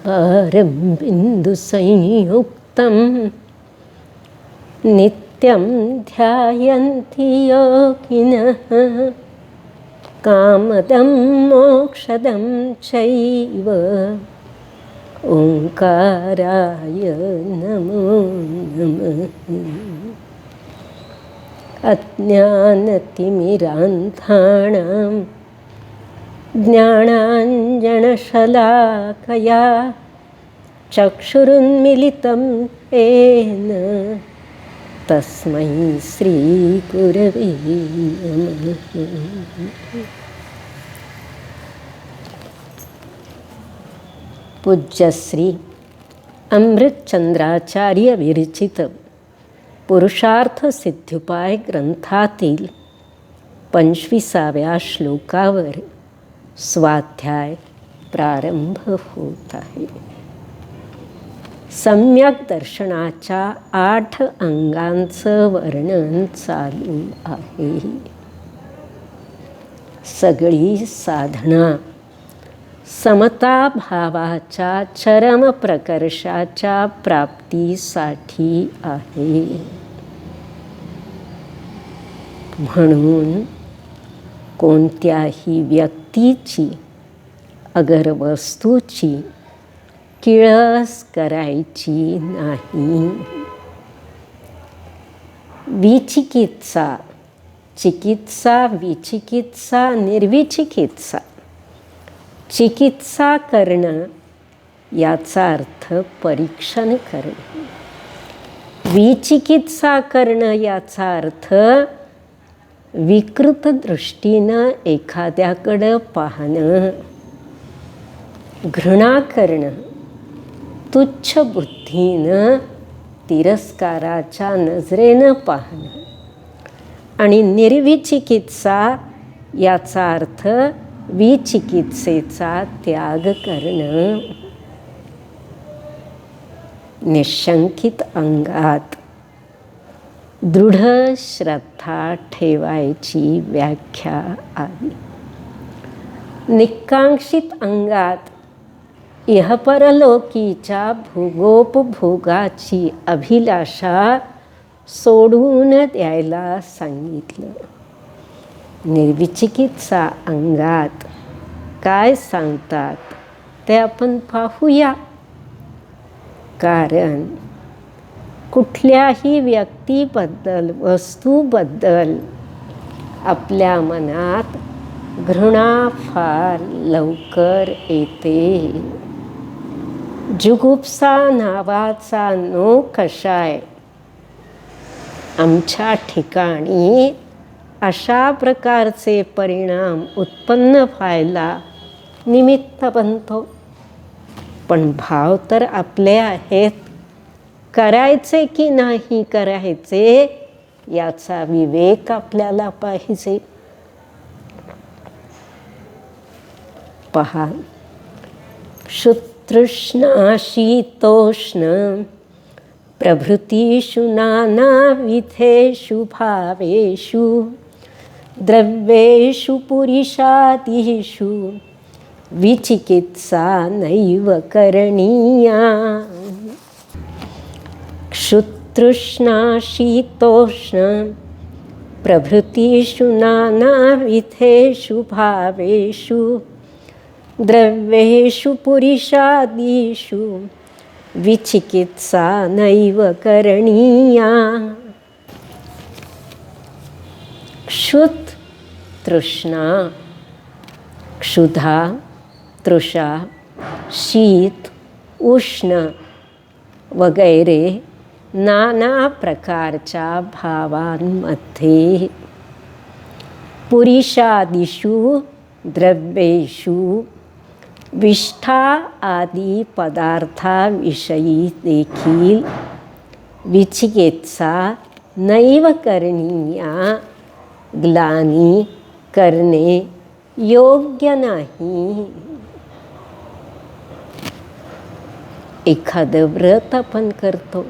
ओंकारं बिन्दुसंयुक्तं नित्यं ध्यायन्ति योगिनः कामदं मोक्षदं चैव ओंकाराय नमो नमः। अज्ञानतिमिरान्धानां ज्ञानाञ्जनशलाकया चक्षुरुन्मिलितं येन तस्मै श्रीगुरवे नमः। पूज्यश्री अमृतचंद्राचार्य विरचित पुरुषार्थ सिद्ध्युपाय ग्रंथातील 25व्या श्लोकावर स्वाध्याय प्रारंभ होत आहे. सम्यक दर्शनाच्या 8 अंगांचं वर्णन चालू आहे. सगळी साधना समता भावाच्या चरम प्रकर्षाच्या प्राप्तीसाठी आहे. म्हणून कोणत्याही व्यक्तीची अगर वस्तूची किळस करायची नाही. विचिकित्सा, चिकित्सा, विचिकित्सा, निर्विचिकित्सा. चिकित्सा करणं याचा अर्थ परीक्षण करणे. विचिकित्सा करणं याचा अर्थ विकृत दृष्टीनं एखाद्याकडं पाहणं, घृणा करणं, तुच्छ बुद्धीनं तिरस्काराच्या नजरेनं पाहणं. आणि निर्विचिकित्सा याचा अर्थ विचिकित्सेचा त्याग करणं. निशंकित अंगात दृढ श्रद्धा ठेवायची व्याख्या आहे. निकांक्षित अंगात इहपरलोकीच्या भोगोपभोगाची अभिलाषा सोडून द्यायला सांगितलं. निर्विचिकित्सा अंगात काय सांगतात ते आपण पाहूया. कारण कुठल्याही व्यक्तीबद्दल, वस्तूबद्दल आपल्या मनात घृणा फार लवकर येते. जुगुप्सा नावाचा नो कषाय आमच्या ठिकाणी अशा प्रकारचे परिणाम उत्पन्न व्हायला निमित्त बनतो. पण भाव तर आपले आहेत. करायचे की नाही करायचे याचा विवेक आपल्याला पाहिजे. पहा, क्षुतृष्णा शीतोष्ण प्रभृतीषु नानाविधेषु भावेषु द्रव्येषु पुरुषादिषु विचिकित्सा नैव करणीया. क्षुतृष्णा शीतोष्ण प्रभृतीषु नानाविधेषु भावेषु द्रव्येषु पुरुषादिषु विचिकित्सा नैव करणीया. क्षुत तृष्णा, क्षुधा, तृषा, शीत, उष्ण वगैरे नाना प्रकारच्या भावांमध्ये पुरुषादिषु द्रव्येषु विष्ठा आदी पदार्थाविषयी देखील विचिकित्सा नैव करणीया. ग्लानी करणे योग्य नाही. एखादं व्रत आपण करतो,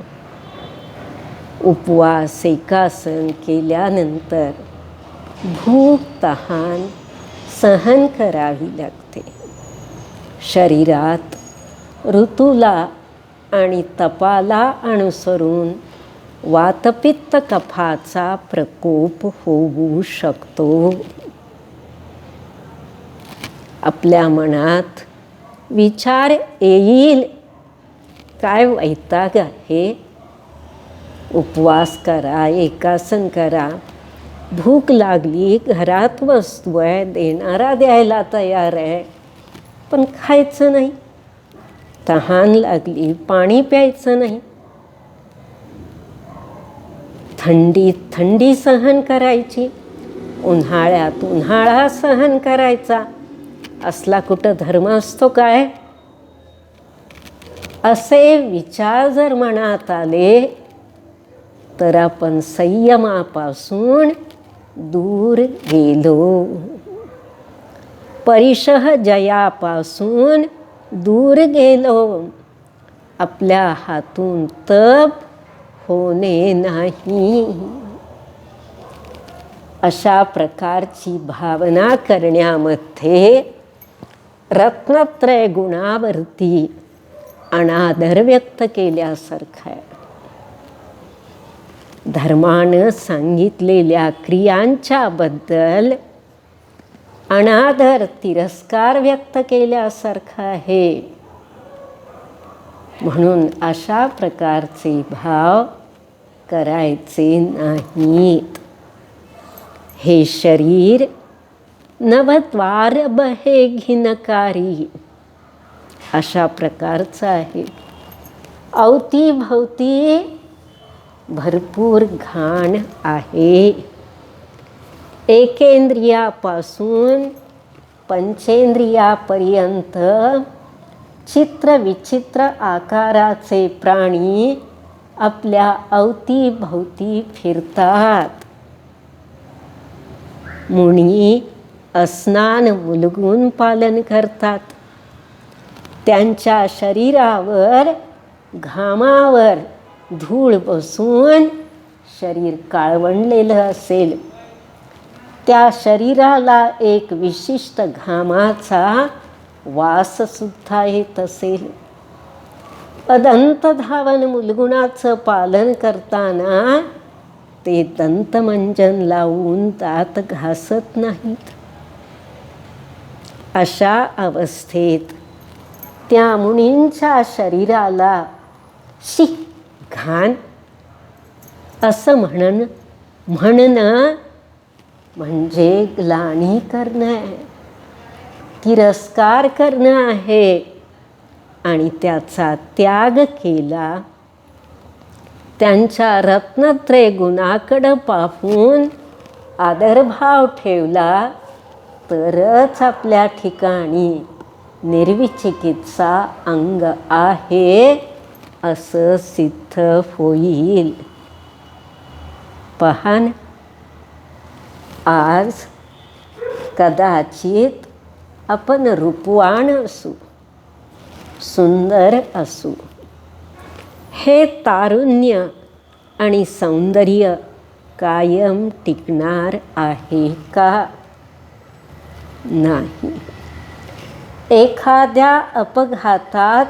उपवास एकासन केल्यानंतर भूक तहान सहन करावी लागते. शरीरात ऋतूला आणि तपाला अनुसरून वातपित्त कफाचा प्रकोप होऊ शकतो. आपल्या मनात विचार येईल, काय वैताग आहे, उपवास करा, एकासन करा, भूक लागली, घरात वस्तू आहे, देणारा द्यायला तयार आहे, पण खायचं नाही. तहान लागली, पाणी प्यायचं नाही. थंडीत थंडी सहन करायची, उन्हाळ्यात उन्हाळा सहन करायचा. असला कुठं धर्म असतो काय? असे विचार जर मनात आले तर आपण संयमापासून दूर गेलो, परिशह जयापासून दूर गेलो. आपल्या हातून तप होणे नाही. अशा प्रकारची भावना करण्यामध्ये रत्नत्रय गुणावरती अनादर व्यक्त केल्यासारखं आहे. धर्मानं सांगितलेल्या क्रियांच्या बद्दल अनादर, तिरस्कार व्यक्त केल्यासारखं आहे. म्हणून अशा प्रकारचे भाव करायचे नाहीत. हे शरीर नवद्वार बहे घिनकारी अशा प्रकारचं आहे. अवतीभवती भरपूर घाण आहे. एकेंद्रियापासून पंचेंद्रियापर्यंत चित्रविचित्र आकाराचे प्राणी आपल्या अवतीभवती फिरतात. मुनी स्नान मुलगून पालन करतात. त्यांच्या शरीरावर घामावर धूळ बसून शरीर काळवंडलेलं असेल, त्या शरीराला एक विशिष्ट घामाचा वाससुद्धा येत असेल. अदंतधावन मुलगुणाचं पालन करताना ते दंतमंजन लावून दात घासत नाहीत. अशा अवस्थेत त्या मुनींच्या शरीराला शी घाण असं म्हणणं म्हणजे ग्लानी करणं आहे, तिरस्कार करणं आहे. आणि त्याचा त्याग केला, त्यांच्या रत्नत्रय गुणाकडं पाहून आदरभाव ठेवला तरच आपल्या ठिकाणी निर्विचिकित्सा अंग आहे असं सिद्ध होईल. पहान, आज कदाचित आपण रूपवान असू, सुंदर असू, हे तारुण्य आणि सौंदर्य कायम टिकणार आहे का? नाही. एखाद्या अपघातात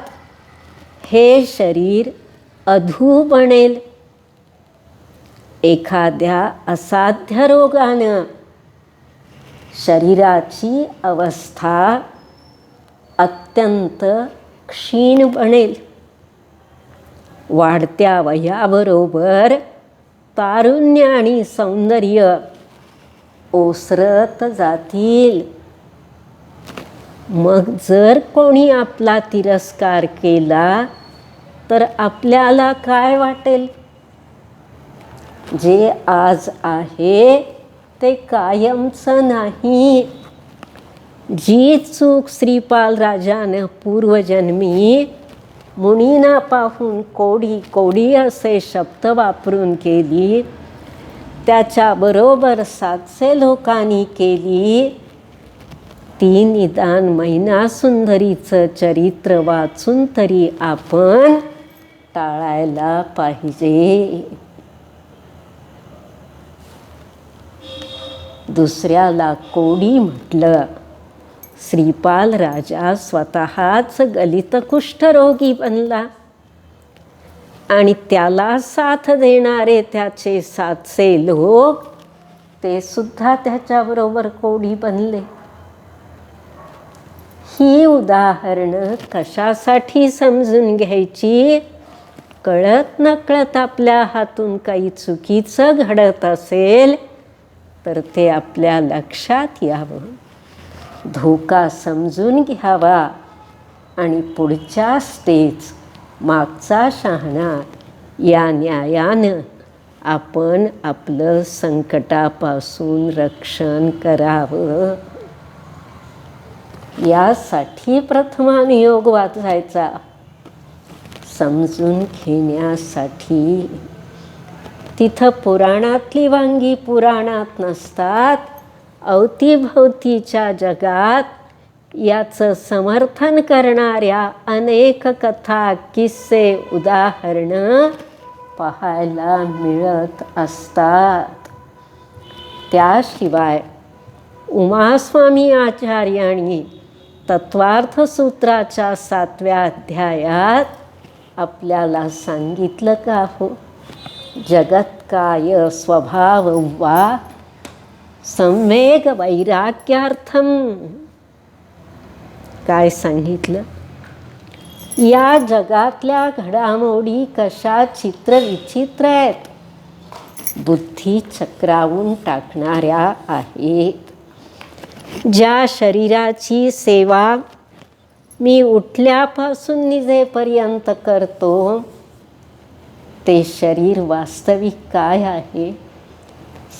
हे शरीर अधू बनेल. एखाद्या असाध्य रोगानं शरीराची अवस्था अत्यंत क्षीण बनेल. वाढत्या वयाबरोबर तारुण्य आणि सौंदर्य ओसरत जातील. मग जर कोणी आपला तिरस्कार केला तर आपल्याला काय वाटेल? जे आज आहे ते कायमचं नाही. जी चूक श्रीपाल राजानं पूर्वजन्मी मुनींना पाहून कोडी कोडी असे शब्द वापरून केली, त्याच्याबरोबर 700 लोकांनी केली, ती निदान मैनासुंदरीचं चरित्र वाचून तरी आपण टाळायला पाहिजे. दुसऱ्याला कोडी म्हटलं श्रीपाल राजा स्वतःच गलित कुष्ठरोगी बनला आणि त्याला साथ देणारे त्याचे साथचे लोक ते सुद्धा त्याच्याबरोबर कोडी बनले. ही उदाहरणं कशासाठी समजून घ्यायची? कळत नकळत आपल्या हातून काही चुकीचं घडत असेल तर ते आपल्या लक्षात यावं, धोका समजून घ्यावा आणि पुढच्या स्टेज, मागचा शहाणा या न्यायानं आपण आपलं संकटापासून रक्षण करावं. यासाठी प्रथमानुयोग वाचायचा, समजून घेण्यासाठी. तिथं पुराणातली वांगी पुराणात नसतात, अवतीभवतीच्या जगात याचं समर्थन करणाऱ्या अनेक कथा, किस्से, उदाहरणं पाहायला मिळत असतात. त्याशिवाय उमास्वामी आचार्यांनी तत्वार्थसूत्राच्या 7व्या अध्यायात आपल्याला सांगितलं का हो, जगत्काय स्वभाव वा संवेग वैराग्यार्थम. काय सांगितलं? या जगातल्या घडामोडी कशा चित्रविचित्र आहेत, बुद्धी चक्रावून टाकणाऱ्या आहेत. ज्या शरीराची सेवा मी उठल्यापासून निजेपर्यंत करतो ते शरीर वास्तविक काय आहे?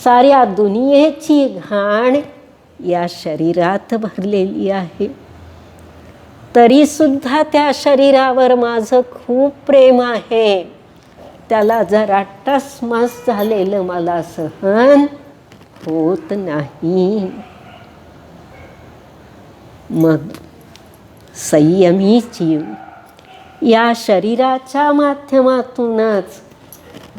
साऱ्या दुनियेची घाण या शरीरात भरलेली आहे. तरीसुद्धा त्या शरीरावर माझं खूप प्रेम आहे. त्याला जरा टसमस झालेलं मला सहन होत नाही. मग संयमी जीव या शरीराच्या माध्यमातूनच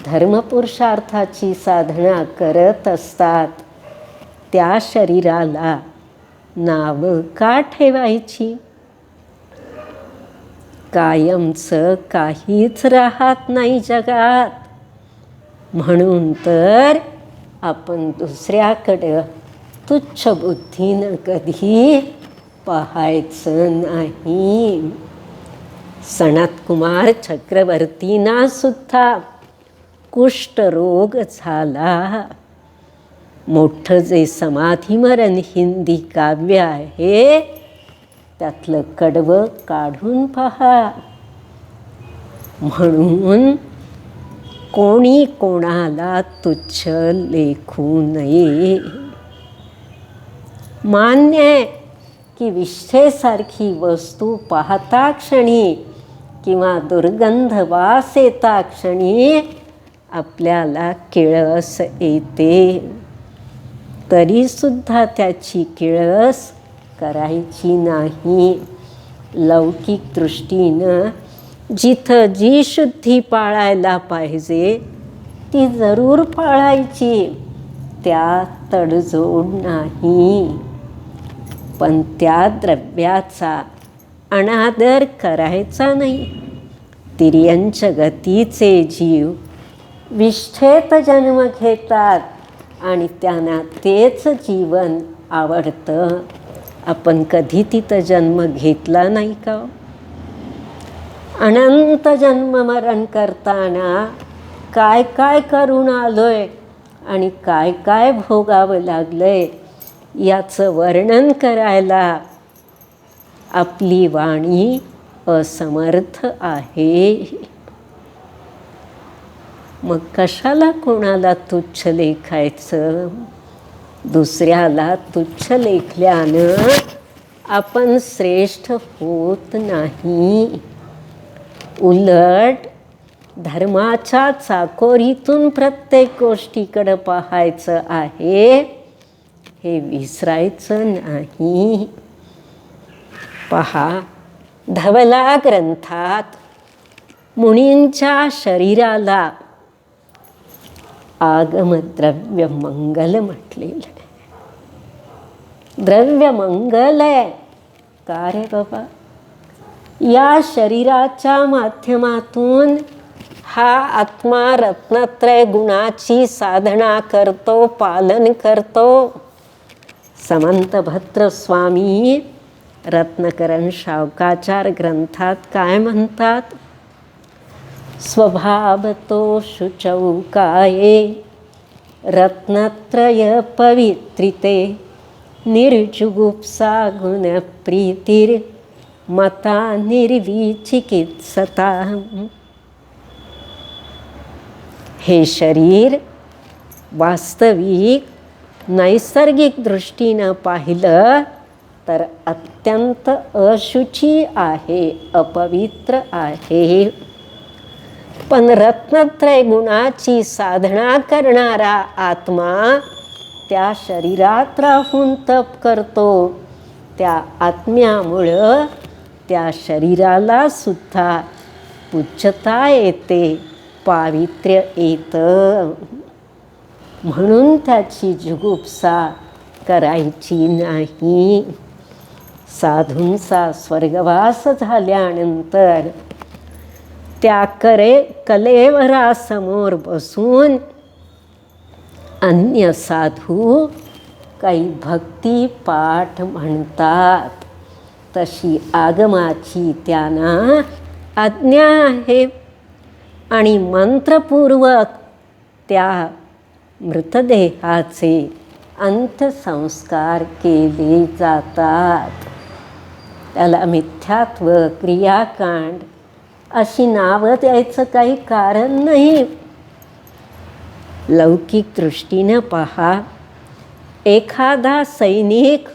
धर्मपुरुषार्थाची साधना करत असतात. त्या शरीराला नावं का ठेवायची? कायमचं काहीच राहत नाही जगात. म्हणून तर आपण दुसऱ्याकडं तुच्छ बुद्धीनं कधी पाहायचं नाही. सनत्कुमार चक्रवर्तींना सुद्धा कुष्ठरोग झाला. मोठं जे समाधिमरण हिंदी काव्य आहे त्यातलं कडवं काढून पहा. म्हणून कोणी कोणाला तुच्छ लेखू नये. मान्य आहे की विष्ठेसारखी वस्तू पाहता क्षणी किंवा दुर्गंध वास येता क्षणी आपल्याला किळस येते, तरीसुद्धा त्याची किळस करायची नाही. लौकिक दृष्टीनं जिथं जी शुद्धी पाळायला पाहिजे ती जरूर पाळायची, त्यात तडजोड नाही. पण त्या द्रव्याचा अनादर करायचा नाही. तिर्यंच गतीचे जीव विष्ठेत जन्म घेतात आणि त्यांना तेच जीवन आवडतं. आपण कधी तिथं जन्म घेतला नाही का? अनंत जन्म मरण करताना काय काय करून आलोय आणि काय काय भोगावं लागलंय याचं वर्णन करायला आपली वाणी असमर्थ आहे. मग कशाला कोणाला तुच्छ लेखायचं? दुसऱ्याला तुच्छ लेखल्यानं आपण श्रेष्ठ होत नाही. उलट धर्माच्या चाकोरीतून प्रत्येक गोष्टीकडं पाहायचं आहे, हे विसरायचं नाही. पहा, धवला ग्रंथात मुनींच्या शरीराला आगमद्रव्य मंगल म्हटलेलं आहे. द्रव्य मंगल आहे, का रे बाबा? या शरीराच्या माध्यमातून हा आत्मा रत्नत्रय गुणाची साधना करतो, पालन करतो. समंतभद्र स्वामी रत्नकरण शावकाचार ग्रंथात काय म्हणतात? स्वभावतो शुचौकाये रत्नत्रय पवित्रिते निर्जुगुप्सा गुणप्रीतिर मता निर्विचिकित्सता. हे शरीर वास्तविक नैसर्गिक दृष्टीनं पाहिलं तर अत्यंत अशुची आहे, अपवित्र आहे. पण रत्नत्रय गुणाची साधना करणारा आत्मा त्या शरीरात राहून तप करतो. त्या आत्म्यामुळं त्या शरीराला सुद्धा पूज्यता येते, पावित्र्य येतं. म्हणून त्याची जुगुप्सा करायची नाही. साधूंचा स्वर्गवास झाल्यानंतर त्या कलेवरासमोर बसून अन्य साधू काही भक्ती पाठ म्हणतात. तशी आगमाची त्यांना आज्ञा आहे आणि मंत्रपूर्वक त्या मृतदेहाचे अंत्यसंस्कार केले जातात. त्याला मिथ्यात्व क्रियाकांड अशी नावं द्यायचं काही कारण नाही. लौकिक दृष्टीनं पहा, एखादा सैनिक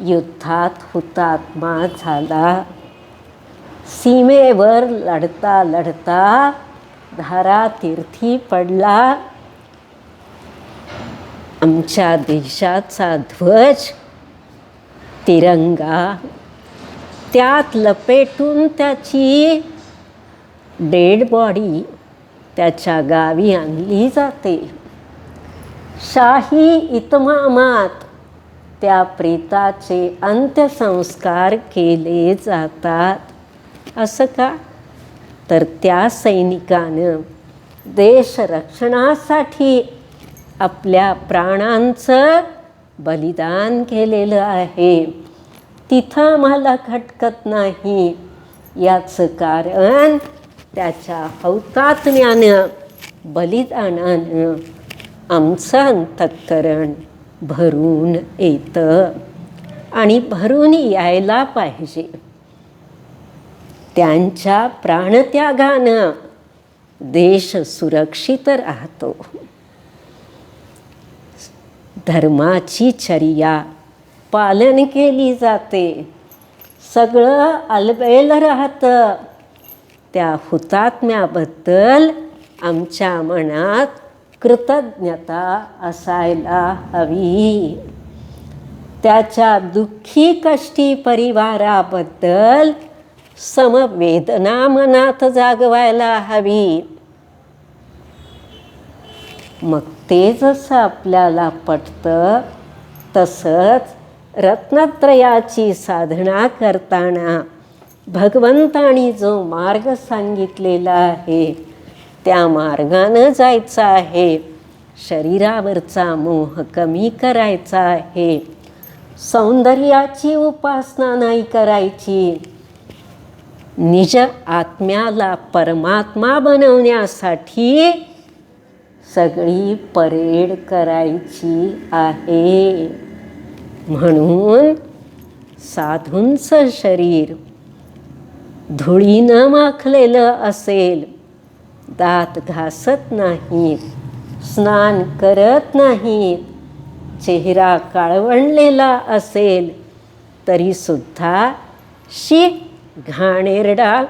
युद्धात हुतात्मा झाला, सीमेवर लढता लढता धारातीर्थी पडला. आमच्या देशाचा ध्वज तिरंगा त्यात लपेटून त्याची डेड बॉडी त्याच्या गावी आणली जाते. शाही इतमामात त्या प्रेताचे अंत्यसंस्कार केले जातात. असं का? तर त्या सैनिकानं देशरक्षणासाठी आपल्या प्राणांचं बलिदान केलेलं आहे. तिथं आम्हाला खटकत नाही. याचं कारण त्याच्या हौतात्म्यानं, बलिदानानं आमचं अंतःकरण भरून येतं आणि भरून यायला पाहिजे. त्यांच्या प्राणत्यागानं देश सुरक्षित राहतो. धर्माची चर्या पालन केली जाते. सगळं अलबेल राहतं. त्या हुतात्म्याबद्दल आमच्या मनात कृतज्ञता असायला हवी. त्याच्या दुःखी कष्टी परिवाराबद्दल समवेदना मनात जागवायला हवी. मग ते जसं आपल्याला पटतं तसंच रत्नत्रयाची साधना करताना भगवंतानी जो मार्ग सांगितलेला आहे त्या मार्गानं जायचं आहे. शरीरावरचा मोह कमी करायचा आहे. सौंदर्याची उपासना नाही करायची. निज आत्म्याला परमात्मा बनवण्यासाठी सगळी परेड करायची आहे. म्हणून साधूंचं शरीर धुळीनं माखलेलं असेल, दात घासत नाहीत, स्नान करत नाहीत, चेहरा काळवंडलेला असेल तरीसुद्धा शी घाणेरडा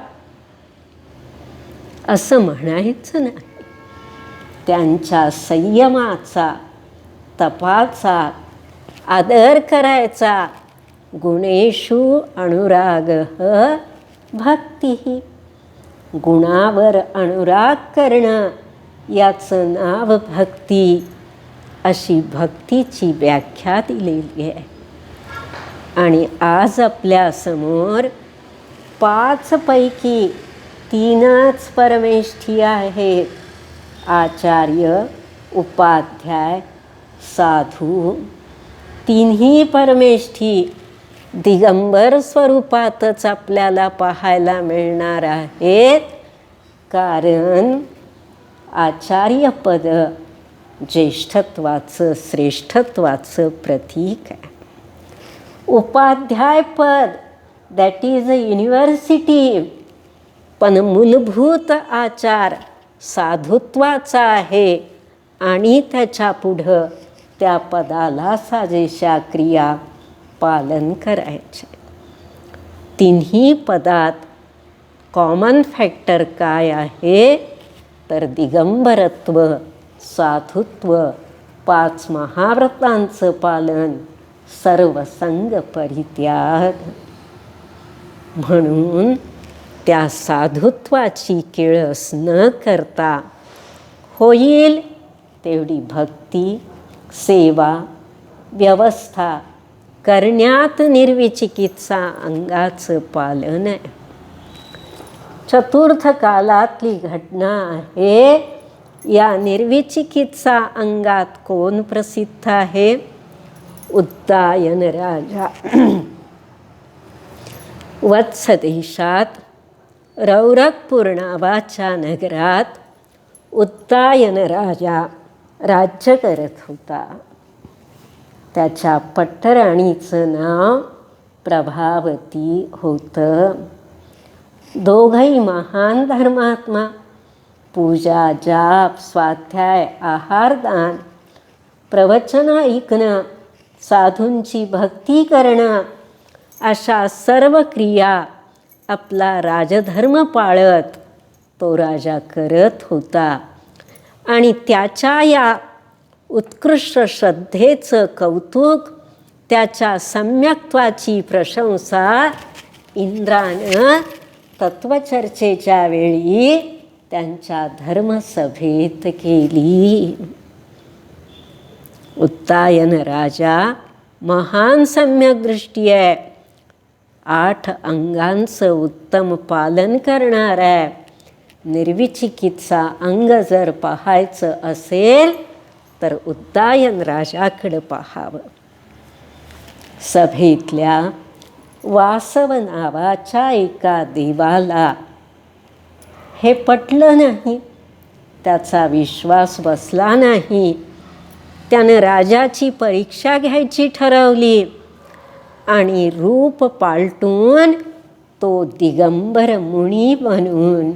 असं म्हणायचं नाही. त्यांच्या संयमाचा, तपाचा आदर करायचा. गुणेषु अनुरागः भक्तिः. गुणावर अनुराग करणं याचं नाव भक्ती, अशी भक्तीची व्याख्या दिलेली आहे. आणि आज आपल्यासमोर 5 पैकी 3च परमेष्ठी आहेत. आचार्य, उपाध्याय, साधू. 3ही परमेष्ठी दिगंबर स्वरूपातच आपल्याला पाहायला मिळणार आहेत. कारण आचार्यपद ज्येष्ठत्वाचं, श्रेष्ठत्वाचं प्रतीक आहे. उपाध्यायपद दॅट इज अ युनिव्हर्सिटी, पण मूलभूत आचार साधुत्वाचा आहे आणि त्याच्या पुढं त्या पदाला साजेशा क्रिया पालन करायचे. 3ही पदात कॉमन फॅक्टर काय आहे तर दिगंबरत्व, साधुत्व, 5 महाव्रतांचं पालन, सर्वसंग परित्याग. म्हणून त्या साधुत्वाची किळस न करता होईल तेवढी भक्ती, सेवा, व्यवस्था करण्यात निर्विचिकित्सा अंगाचं पालन आहे. चतुर्थ कालातली घटना आहे. या निर्विचिकित्सा अंगात कोण प्रसिद्ध आहे? उत्तायन राजा. वत्स देशात रौरकपूर नावाच्या नगरात उत्तायन राजा राज्य करत होता. त्याच्या पट्टराणीचं नाव प्रभावती होतं. दोघंही महान धर्मात्मा. पूजा, जाप, स्वाध्याय, आहारदान, प्रवचन ऐकणं, साधूंची भक्ती करणं, अशा सर्व क्रिया आपला राजधर्म पाळत तो राजा करत होता. आणि त्याच्या या उत्कृष्ट श्रद्धेचं कौतुक, त्याच्या सम्यक्त्वाची प्रशंसा इंद्रानं तत्वचर्चेच्या वेळी त्यांच्या धर्मसभेत केली. उत्तायन राजा महान सम्यक दृष्टी आहे. 8 अंगांचं उत्तम पालन करणार आहे. निर्विचिकित्सा अंग जर पाहायचं असेल तर उत्तायन राजाकडं पाहावं. सभेतल्या वासव नावाच्या एका देवाला हे पटलं नाही. त्याचा विश्वास बसला नाही. त्यानं राजाची परीक्षा घ्यायची ठरवली आणि रूप पालटून तो दिगंबर मुनी बनून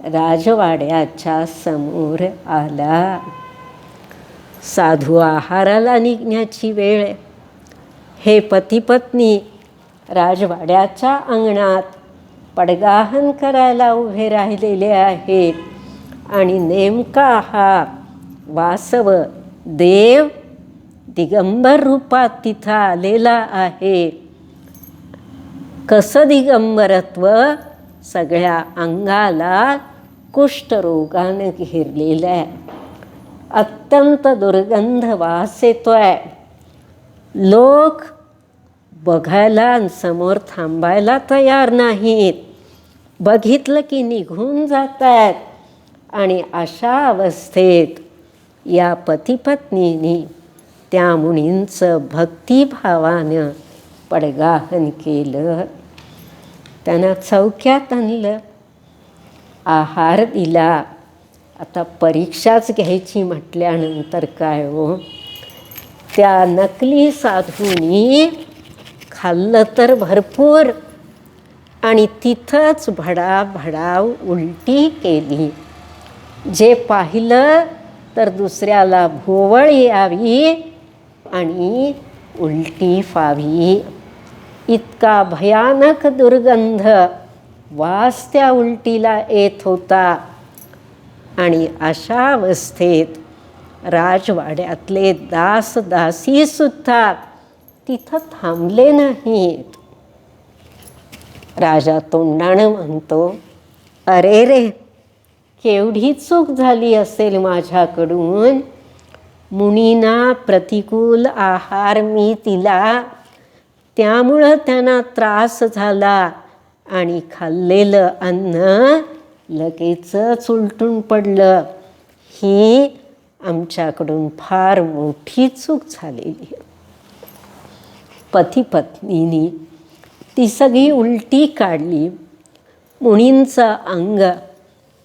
राजवाड्याच्या समोर आला. साधू आहाराला निघण्याची वेळ. हे पतिपत्नी राजवाड्याच्या अंगणात पडगाहन करायला उभे राहिलेले आहेत आणि नेमका हा वासव देव दिगंबर रूपात तिथं आलेला आहे. कसं दिगंबरत्व? सगळ्या अंगाला कुष्ठरोगानं घेरलेलं आहे. अत्यंत दुर्गंध वास येतोय. लोक बघायला आणि समोर थांबायला तयार नाहीत. बघितलं की निघून जात आहेत. आणि अशा अवस्थेत या पतिपत्नींनी त्या मुनींचं भक्तिभावानं पडगाहन केलं. त्यांना चौक्यात आणलं, आहार दिला. आता परीक्षाच घ्यायची म्हटल्यानंतर काय हो, त्या नकली साधूंनी खाल्लं तर भरपूर आणि तिथंच भडाभडाव उलटी केली. जे पाहिलं तर दुसऱ्याला भोवळ यावी आणि उलटी फावी. इतका भयानक दुर्गंध वास त्या उलटीला येत होता. आणि अशा अवस्थेत राजवाड्यातले दास दासीसुद्धा तिथं थांबले नाहीत. राजा तोंडानं म्हणतो, अरे रे, केवढी चूक झाली असेल माझ्याकडून. मुनींना प्रतिकूल आहार मी दिला, त्यामुळं त्यांना त्रास झाला आणि खाल्लेलं अन्न लगेचच उलटून पडलं. ही आमच्याकडून फार मोठी चूक झालेली आहे. पती पत्नीनी ती सगळी उलटी काढली. मुनींचं अंग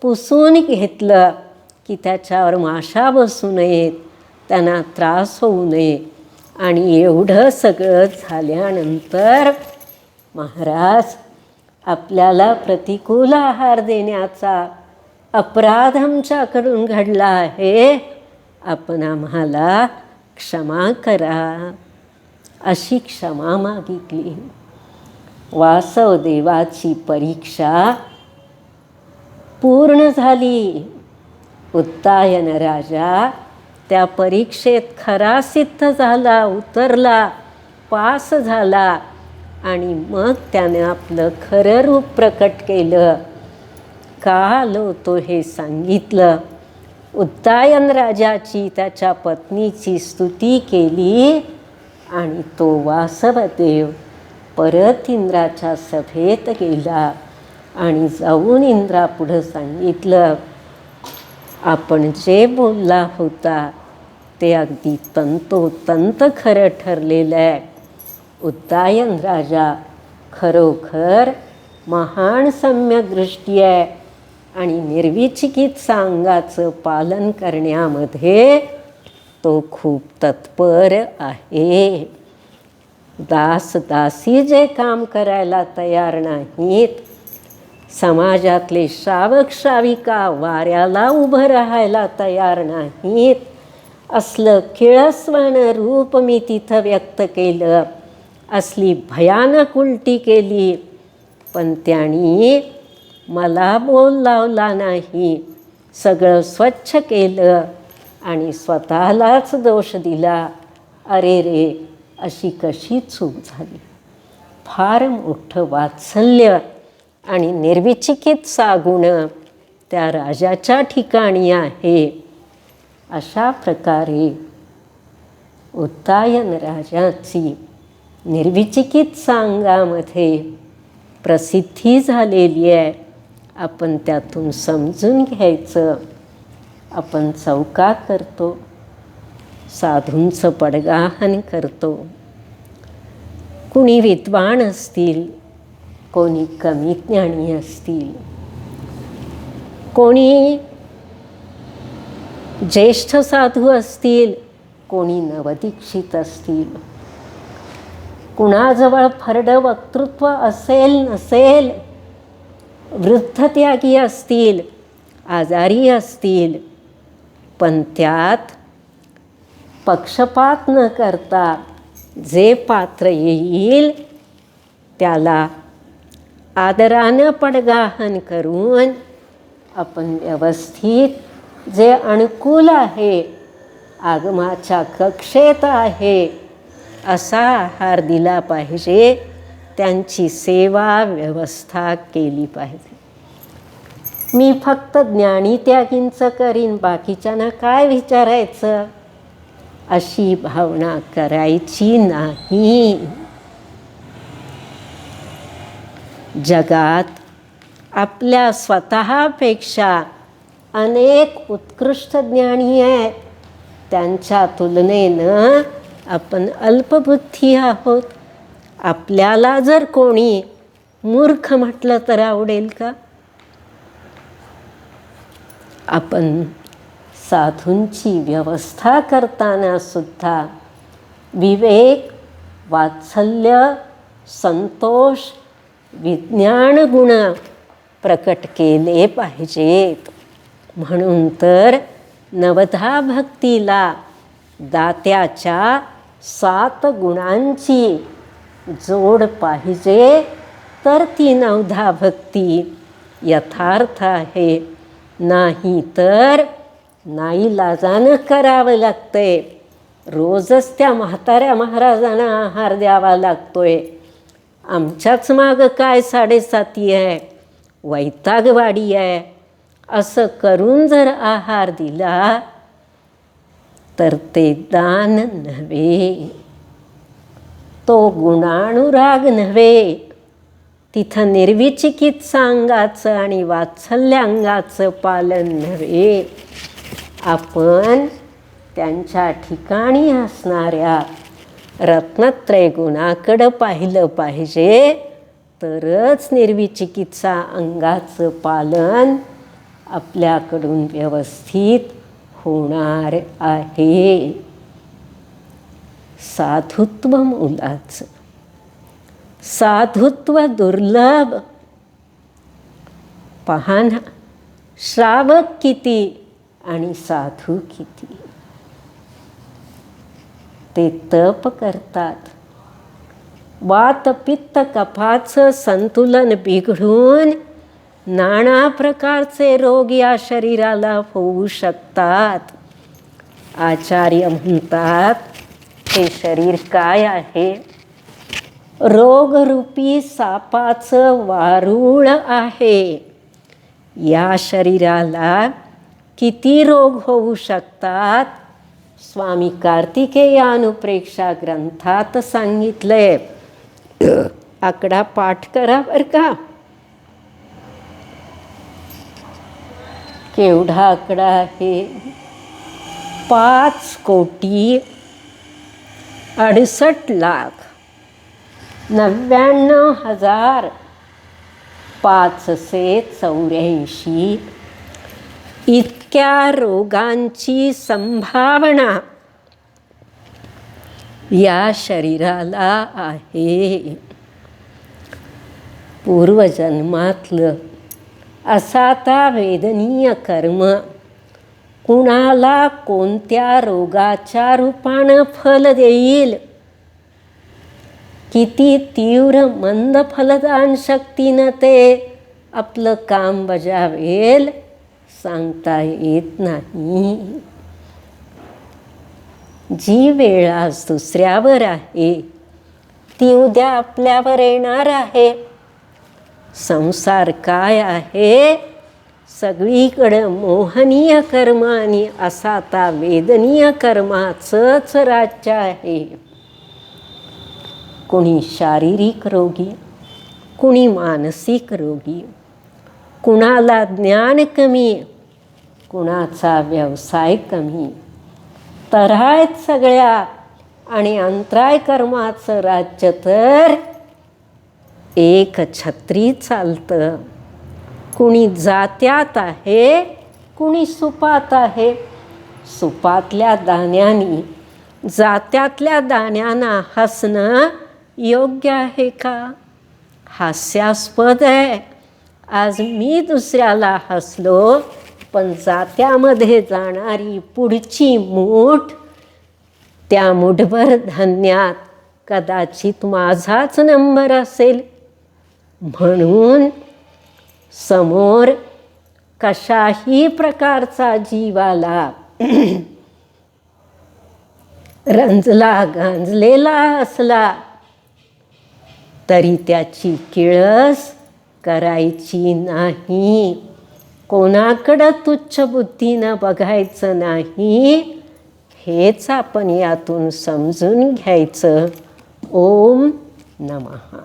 पुसून घेतलं की त्याच्यावर माशा बसू नयेत, त्यांना त्रास होऊ नये. आणि एवढं सगळं झाल्यानंतर महाराज आपल्याला प्रतिकूल आहार देण्याचा अपराध आमच्याकडून घडला आहे, आपण आम्हाला क्षमा करा, अशी क्षमा मागितली. वासवदेवाची परीक्षा पूर्ण झाली. उत्तायन राजा त्या परीक्षेत खरा सिद्ध झाला, उतरला, पास झाला. आणि मग त्याने आपलं खरं रूप प्रकट केलं. का आलो तो हे सांगितलं. उत्तायन राजाची त्याच्या पत्नीची स्तुती केली आणि तो वासवदेव परत इंद्राच्या सभेत गेला आणि जाऊन इंद्रापुढं सांगितलं, आपण जे बोलला होता ते अगदी तंतोतंत खरं ठरलेलं आहे. उत्तायन राजा खरोखर महान सम्यकदृष्टी आहे आणि निर्विचिकित्सा अंगाचं पालन करण्यामध्ये तो खूप तत्पर आहे. दास दासी जे काम करायला तयार नाहीत, समाजातले श्रावक श्राविका वाऱ्याला उभं राहायला तयार नाहीत, असलं किळसवाणं रूप मी तिथं व्यक्त केलं, असली भयानक उलटी केली. पण त्यांनी मला बोल लावला नाही, सगळं स्वच्छ केलं आणि स्वतःलाच दोष दिला. अरे रे, अशी कशी चूक झाली. फार मोठं वात्सल्य आणि निर्विचिकित्सा गुण त्या राजाच्या ठिकाणी आहे. अशा प्रकारे उत्तायन राजाची निर्विचिकित्सा अंगामध्ये प्रसिद्धी झालेली आहे. आपण त्यातून समजून घ्यायचं. आपण चौका करतो, साधूंचं पडगाहन करतो. कुणी विद्वान असतील, कोणी कमी ज्ञानी असतील, कोणी ज्येष्ठ साधू असतील, कोणी नवदीक्षित असतील, कुणाजवळ फरडं वक्तृत्व असेल नसेल, वृद्ध त्यागी असतील, आजारी असतील, पण त्यात पक्षपात न करता जे पात्र येईल त्याला आदरानं पडगाहन करून आपण व्यवस्थित जे अनुकूल आहे, आगमाच्या कक्षेत आहे, असा आहार दिला पाहिजे. त्यांची सेवा व्यवस्था केली पाहिजे. मी फक्त ज्ञानी त्यागींचं करीन, बाकीच्यांना काय विचारायचं, अशी भावना करायची नाही. जगात आपल्या स्वतःपेक्षा अनेक उत्कृष्ट ज्ञानी आहेत. त्यांच्या तुलनेनं आपण अल्पबुद्धी आहोत. आपल्याला जर कोणी मूर्ख म्हटलं तर आवडेल का? आपण साधूंची व्यवस्था करताना सुद्धा विवेक, वात्सल्य, संतोष, विज्ञान गुण प्रकट केले पाहिजेत. म्हणून तर नवधा भक्तीला दात्याच्या 7 गुणांची जोड पाहिजे, तर ती नवधा भक्ती यथार्थ आहे. नाही तर नाईलाजानं करावं लागतंय. रोजच त्या म्हाताऱ्या महाराजांना आहार द्यावा लागतोय. आमच्याच मागं काय 7.5 आहे, वैतागवाडी आहे, असं करून जर आहार दिला तर ते दान नव्हे. तो गुणानुराग नव्हे, तिथं निर्विचिकित्सा अंगाचं आणि वात्सल्याअंगाचं पालन नव्हे. आपण त्यांच्या ठिकाणी असणाऱ्या रत्नत्रय गुणाकडं पाहिलं पाहिजे, तरच निर्विचिकित्सा अंगाचं पालन आपल्याकडून व्यवस्थित होणार आहे. साधुत्व मोलाचं, साधुत्व दुर्लभ. पहा ना, श्रावक किती आणि साधू किती. ते तप करतात, वात पित्त कफाचं संतुलन बिघडून नाना प्रकारचे रोग या शरीराला होऊ शकतात. आचार्य म्हणतात, हे शरीर काय आहे? रोगरूपी सापाचं वारूळ आहे. या शरीराला किती रोग होऊ शकतात? स्वामी कार्तिकेय अनुप्रेक्षा ग्रंथात सांगितलंय. आकडा पाठ करा बरं का. केवढा आकडा आहे? 5,68,584 इतक्या रोगांची संभावना या शरीराला आहे. पूर्वजन्मातलं असाता वेदनीय कर्म कुणाला कोणत्या रोगाच्या रूपानं फल देईल, किती तीव्र मंद फलदान शक्तीनं ते आपलं काम बजावेल, सांगता येत नाही. जी वेळ आज दुसऱ्यावर आहे, ती उद्या आपल्यावर येणार आहे. संसार काय आहे? सगळीकडं मोहनीय कर्म आणि असाता वेदनीय कर्माचंच राज्य आहे. कुणी शारीरिक रोगी, कुणी मानसिक रोगी, कुणाला ज्ञान कमी, कुणाचा व्यवसाय कमी. तर आहेत सगळ्या. आणि अंतराय कर्माचं राज्य तर एक छत्री चालतं. कुणी जात्यात आहे, कुणी सुपात आहे. सुपातल्या दाण्यानी जात्यातल्या दाण्यांना हसणं योग्य आहे का? हास्यास्पद आहे. आज मी दुसऱ्याला हसलो, पण जात्यामध्ये जाणारी पुढची मूठ, त्या मुठभर धान्यात कदाचित माझाच नंबर असेल. म्हणून समोर कशाही प्रकारचा जीवाला रंजला गांजलेला असला तरी त्याची किळस करायची नाही. कोणाकडं तुच्छ बुद्धीनं बघायचं नाही. हेच आपण यातून समजून घ्यायचं. ओम नमः.